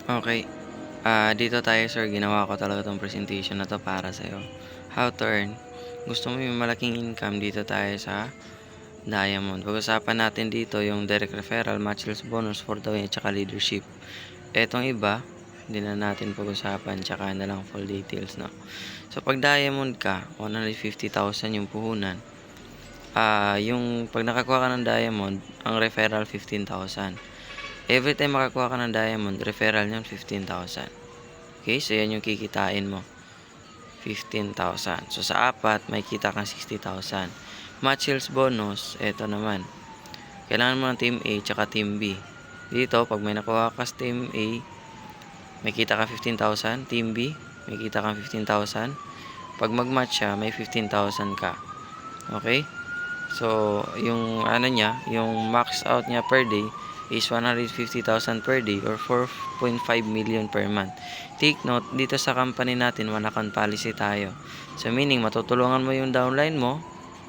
Okay. Dito tayo sir, ginawa ko talaga 'tong presentation na 'to para sa'yo. How to earn. Gusto mo yung malaking income, dito tayo sa Diamond. Pag-usapan natin dito yung direct referral, match sales bonus for the win, tsaka leadership. Etong iba, hindi na natin pag-usapan, tsaka na lang full details, no? So, pag Diamond ka, 150,000 yung puhunan. Yung pag nakakuha ka ng Diamond, ang referral 15,000. Every time makakuha ka ng Diamond, referral niyan 15,000. Okay, so yan yung kikitain mo, 15,000. So sa apat, may kita kang 60,000. Match sales bonus, eto naman. Kailangan mo ng Team A tsaka Team B. Dito, pag may nakuha ka sa Team A, may kita kang 15,000. Team B, may kita kang 15,000. Pag mag-match siya, may 15,000 ka. Okay? So, yung ano niya, yung max out niya per day is 150,000 per day or 4.5 million per month. Take note, dito sa company natin, one account policy tayo. So, meaning, matutulungan mo yung downline mo,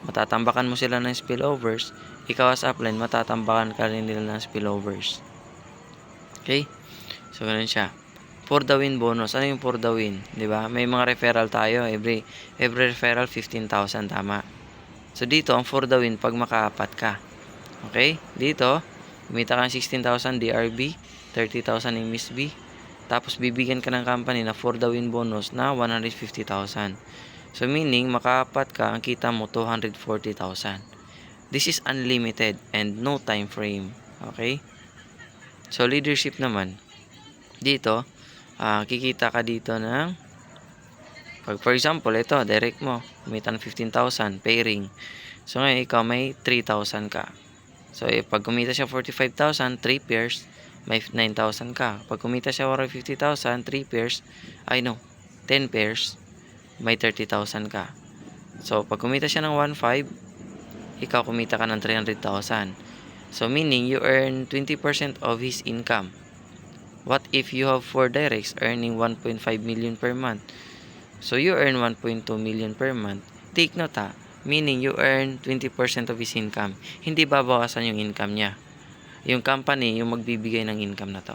matatambakan mo sila ng spillovers, ikaw as upline, matatambakan ka rin nila ng spillovers. Okay? So, ganun siya. For the win bonus. Ano yung for the win? 'Di ba? May mga referral tayo. Every referral, 15,000, tama. So, dito, ang for the win, pag makaapat ka. Okay? Dito, kumita kang 16,000 DRB, 30,000 yung Miss B. Tapos, bibigyan ka ng company na for the win bonus na 150,000. So, meaning, makaapat ka, ang kita mo, 240,000. This is unlimited and no time frame. Okay? So, leadership naman. Dito, kikita ka dito ng, pag for example, ito, direct mo, kumita ng 15,000, pairing. So, ngayon, ikaw may 3,000 ka. So, pag kumita siya 45,000, 3 pairs, may 9,000 ka. Pag kumita siya 150,000, 3 pairs, 10 pairs, may 30,000 ka. So, pag kumita siya ng 1.5, ikaw kumita ka ng 300,000. So, meaning, you earn 20% of his income. What if you have 4 directs earning 1.5 million per month? So, you earn 1.2 million per month. Take note meaning you earn 20% of his income. Hindi babawasan yung income niya. Yung company, yung magbibigay ng income na to.